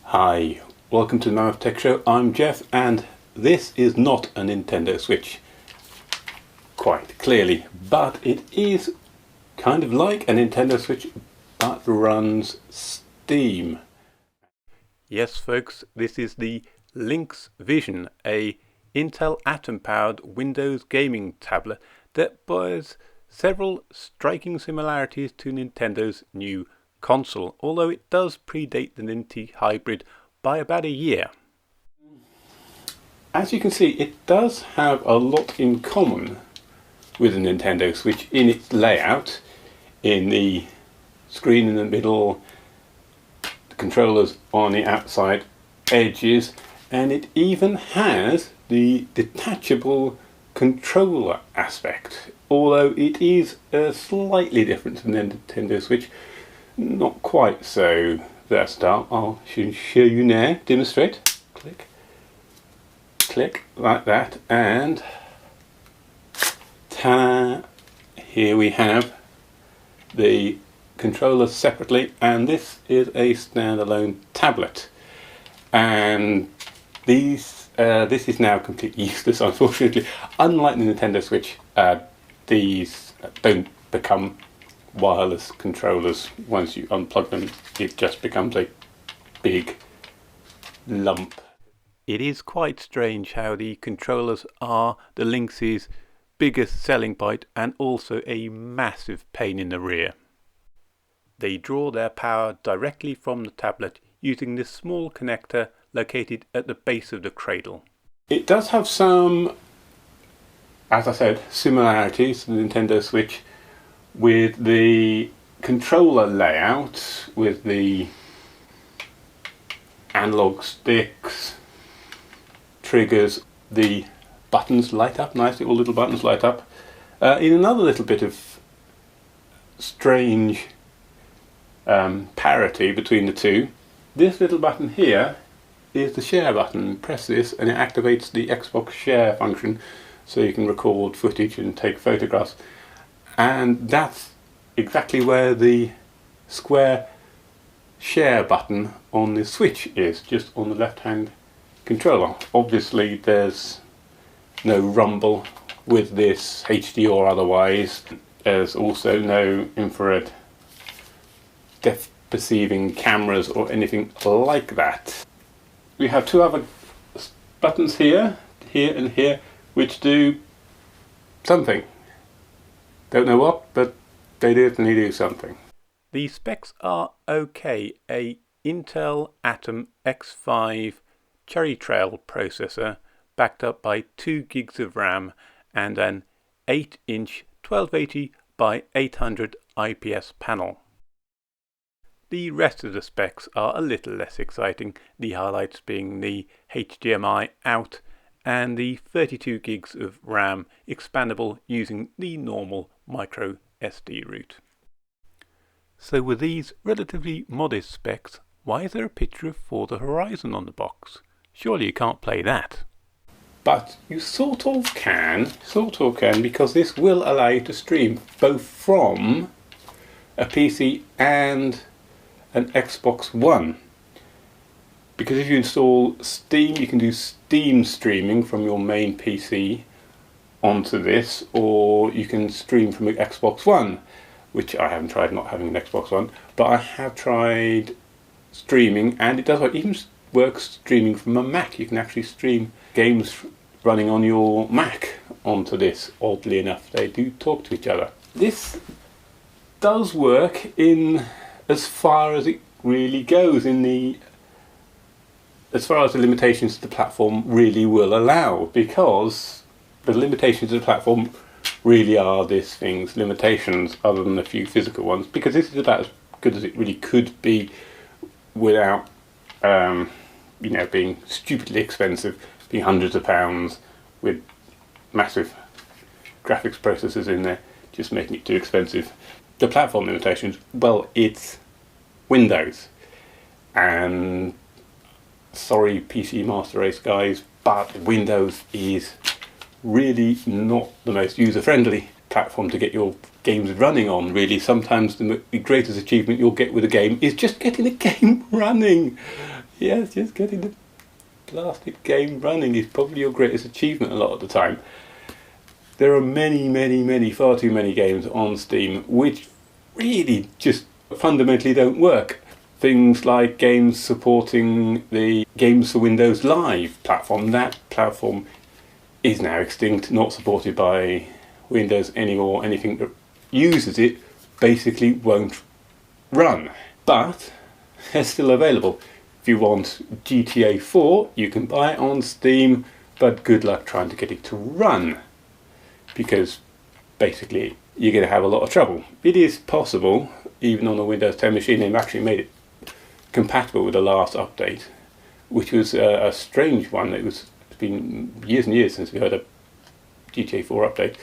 Hi, welcome to the Mammoth Tech Show. I'm Jeff, and this is not a Nintendo Switch, quite clearly, but it is kind of like a Nintendo Switch, but runs Steam. Yes, folks, this is the Linx Vision, a Intel Atom-powered Windows gaming tablet that bears several striking similarities to Nintendo's new console, although it does predate the Ninty hybrid by about a year. As you can see, it does have a lot in common with the Nintendo Switch in its layout, in the screen in the middle, the controllers on the outside edges, and it even has the detachable controller aspect, although it is slightly different from the Nintendo Switch. Not quite so versatile. I'll show you now, demonstrate. Click, click, like that, and ta-da! Here we have the controllers separately, and this is a standalone tablet. And this is now completely useless, unfortunately. Unlike the Nintendo Switch, these don't become wireless controllers. Once you unplug them, it just becomes a big lump. It is quite strange how the controllers are the Lynx's biggest selling point and also a massive pain in the rear. They draw their power directly from the tablet using this small connector located at the base of the cradle. It does have some, as I said, similarities to the Nintendo Switch with the controller layout, with the analog sticks, triggers, the buttons light up nicely, all little buttons light up. In another little bit of strange parity between the two, this little button here is the share button. Press this and it activates the Xbox share function, so you can record footage and take photographs. And that's exactly where the square share button on the Switch is, just on the left hand controller. Obviously there's no rumble with this, HD or otherwise. There's also no infrared depth perceiving cameras or anything like that. We have two other buttons here, here and here, which do something. Don't know what, but they definitely do something. The specs are okay. A Intel Atom X5 Cherry Trail processor backed up by 2 gigs of RAM and an 8-inch 1280 by 800 IPS panel. The rest of the specs are a little less exciting, the highlights being the HDMI out and the 32 gigs of RAM expandable using the normal micro SD route. So with these relatively modest specs, why is there a picture of Forza Horizon on the box? Surely you can't play that. But you sort of can, because this will allow you to stream both from a PC and an Xbox One. Because if you install Steam, you can do Steam streaming from your main PC onto this, or you can stream from an Xbox One, which I haven't tried, not having an Xbox One, but I have tried streaming and it does work. Even works streaming from a Mac. You can actually stream games running on your Mac onto this. Oddly enough, they do talk to each other. This does work in as far as it really goes, as far as the limitations of the platform really will allow, because the limitations of the platform really are this thing's limitations, other than a few physical ones, because this is about as good as it really could be without being stupidly expensive, being hundreds of pounds, with massive graphics processors in there, just making it too expensive. The platform limitations, well, it's Windows, and sorry PC Master Race guys, but Windows is really not the most user-friendly platform to get your games running on, really. Sometimes the greatest achievement you'll get with a game is just getting the game running. Yes, just getting the blasted game running is probably your greatest achievement a lot of the time. There are many, far too many games on Steam which really just fundamentally don't work. Things like games supporting the Games for Windows Live platform. That platform is now extinct, not supported by Windows anymore. Anything that uses it basically won't run. But they're still available. If you want GTA 4, you can buy it on Steam, but good luck trying to get it to run, because basically you're going to have a lot of trouble. It is possible, even on a Windows 10 machine. They've actually made it compatible with the last update, which was a strange one. It's been years and years since we had a GTA 4 update,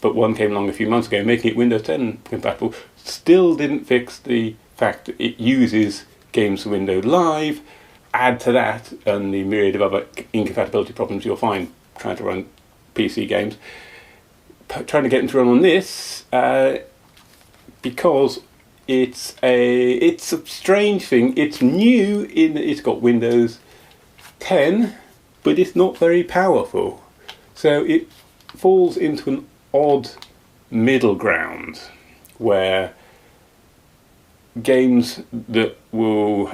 but one came along a few months ago making it Windows 10 compatible. Still didn't fix the fact that it uses Games for Windows Live. Add to that and the myriad of other incompatibility problems you'll find trying to run PC games. Trying to get them to run on this, because it's a strange thing. It's new in that it's got Windows 10, but it's not very powerful. So it falls into an odd middle ground where games that will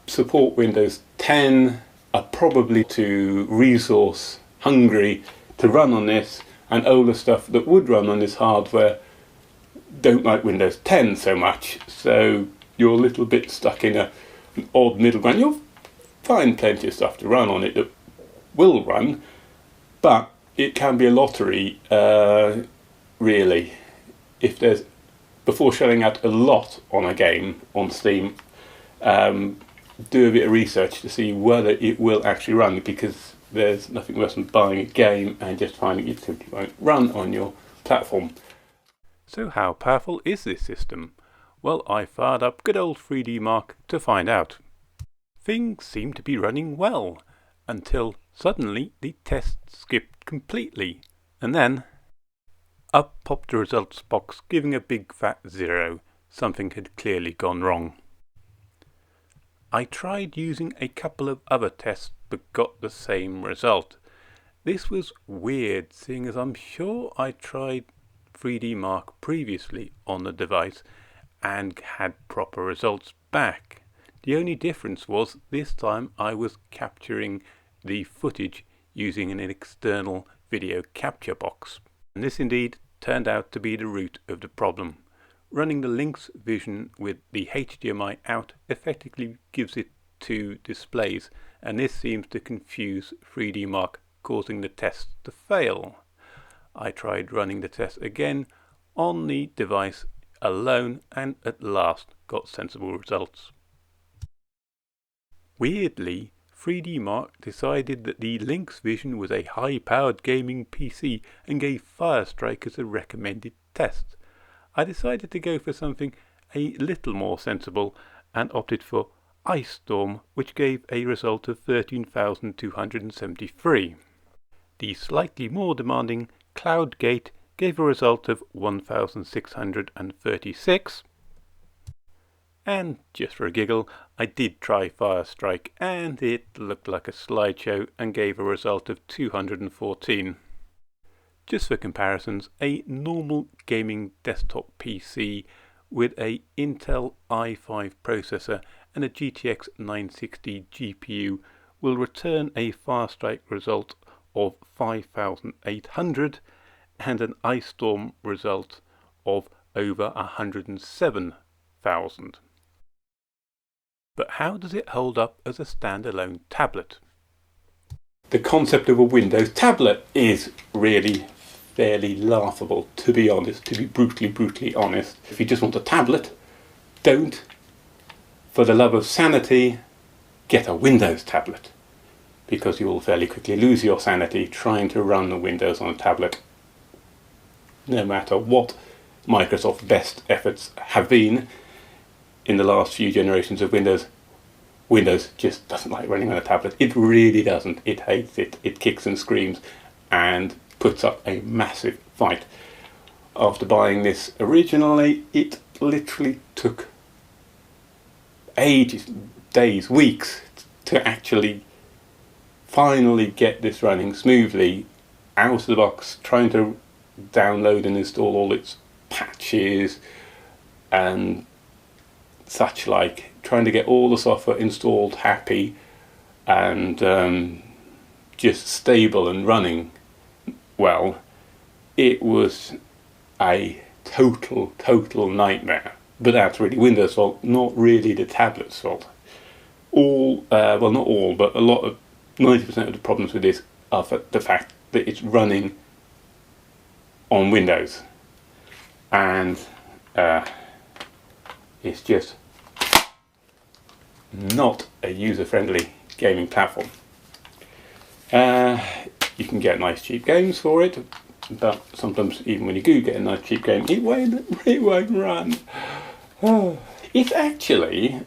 support Windows 10 are probably too resource hungry to run on this, and older stuff that would run on this hardware don't like Windows 10 so much. So you're a little bit stuck in an odd middle ground. You'll find plenty of stuff to run on it that will run, but it can be a lottery, really. If there's, before shelling out a lot on a game on Steam, do a bit of research to see whether it will actually run, because there's nothing worse than buying a game and just finding it simply won't run on your platform. So how powerful is this system? Well, I fired up good old 3D Mark to find out. Things seem to be running well, until suddenly the test skipped completely, and then up popped the results box giving a big fat 0. Something had clearly gone wrong. I tried using a couple of other tests but got the same result. This was weird, seeing as I'm sure I tried 3D Mark previously on the device and had proper results back. The only difference was this time I was capturing the footage using an external video capture box. And this indeed turned out to be the root of the problem. Running the Linx Vision with the HDMI out effectively gives it two displays, and this seems to confuse 3D Mark, causing the test to fail. I tried running the test again on the device alone and at last got sensible results. Weirdly, 3D Mark decided that the Linx Vision was a high-powered gaming PC and gave Firestrike as a recommended test. I decided to go for something a little more sensible and opted for Ice Storm, which gave a result of 13,273. The slightly more demanding Cloudgate gave a result of 1,636. And just for a giggle, I did try Firestrike and it looked like a slideshow and gave a result of 214. Just for comparisons, a normal gaming desktop PC with a Intel i5 processor and a GTX 960 GPU will return a Firestrike result of 5,800 and an Ice Storm result of over 107,000. But how does it hold up as a standalone tablet? The concept of a Windows tablet is really fairly laughable, to be honest, to be brutally honest. If you just want a tablet, don't, for the love of sanity, get a Windows tablet, because you will fairly quickly lose your sanity trying to run the Windows on a tablet. No matter what Microsoft's best efforts have been in the last few generations of Windows, Windows just doesn't like running on a tablet. It really doesn't. It hates it. It kicks and screams and puts up a massive fight. after buying this originally, it literally took ages, days, weeks to actually finally get this running smoothly out of the box, trying to download and install all its patches and such like, trying to get all the software installed happy and just stable and running well. It was a total nightmare. But that's really Windows' fault, not really the tablet's fault. Well, not all, but a lot of 90% of the problems with this are the fact that it's running on Windows, and it's just not a user-friendly gaming platform. You can get nice cheap games for it, but sometimes even when you do get a nice cheap game, it won't run. It's actually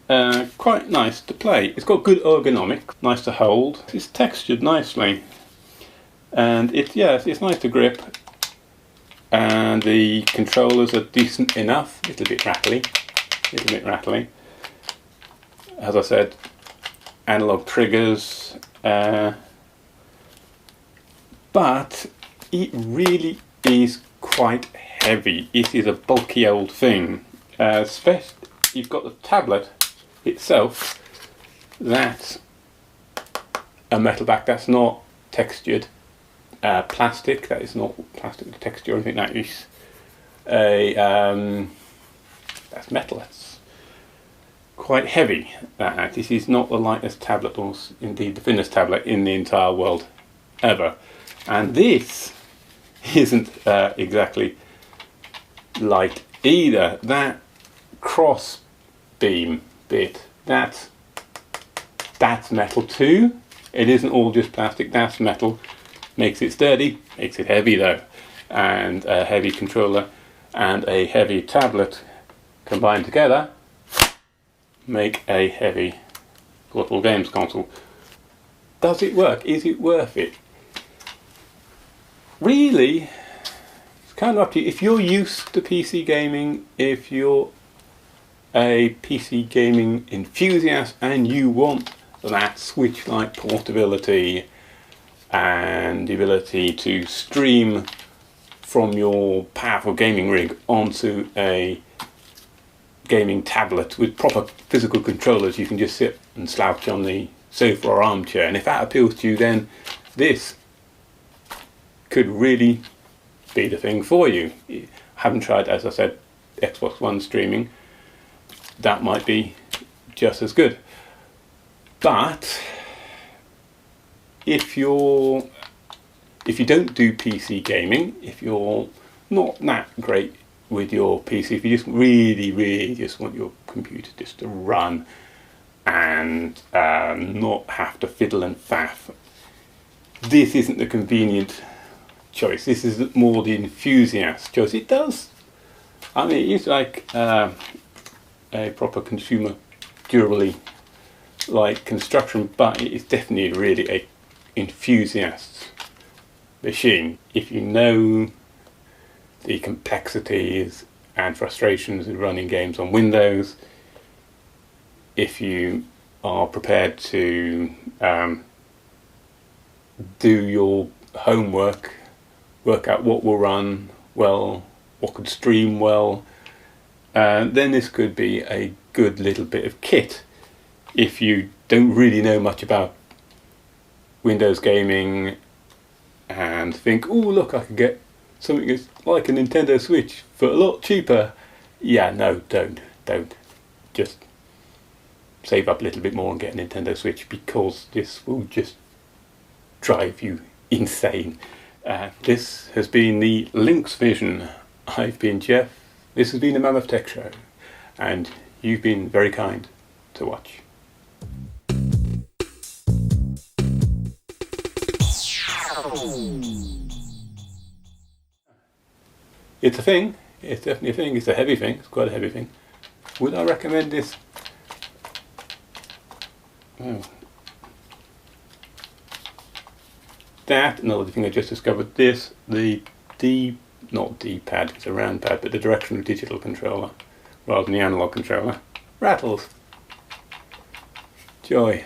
quite nice to play. It's got good ergonomics, nice to hold. It's textured nicely, and it's nice to grip. And the controllers are decent enough. A little bit rattly. As I said, analog triggers, but it really is quite heavy. It is a bulky old thing. Especially, you've got the tablet itself. That's a metal back. That's not textured plastic. That is not plastic texture or anything. That is that's metal. That's quite heavy. This is not the lightest tablet, or indeed the thinnest tablet in the entire world ever. And this isn't exactly light either. That cross beam bit, that's metal too. It isn't all just plastic, that's metal. Makes it sturdy, makes it heavy though. And a heavy controller and a heavy tablet combined together make a heavy portable games console. Does it work? Is it worth it? Really, it's kind of up to you. If you're used to PC gaming, if you're a PC gaming enthusiast and you want that Switch-like portability and the ability to stream from your powerful gaming rig onto a gaming tablet with proper physical controllers, you can just sit and slouch on the sofa or armchair, and if that appeals to you, then this could really be the thing for you. I haven't tried, as I said, Xbox One streaming. That might be just as good. But if you don't do PC gaming, if you're not that great with your PC, if you just really just want your computer just to run and not have to fiddle and faff, this isn't the convenient choice. This is more the enthusiast choice. It does, I mean, it's like a proper consumer durably like construction, but it is definitely really a enthusiast machine. If you know the complexities and frustrations of running games on Windows, if you are prepared to do your homework, work out what will run well, what could stream well, then this could be a good little bit of kit. If you don't really know much about Windows gaming and think, oh look, I could get something that's like a Nintendo Switch for a lot cheaper. Yeah, no, don't. Just save up a little bit more and get a Nintendo Switch, because this will just drive you insane. This has been the Linx Vision. I've been Jeff. This has been the Mammoth Tech Show, and you've been very kind to watch. It's a thing. It's definitely a thing. It's a heavy thing. It's quite a heavy thing. Would I recommend this? Oh. That, another thing I just discovered, this, the not D-pad, it's a round pad, but the directional digital controller rather than the analog controller rattles. Joy.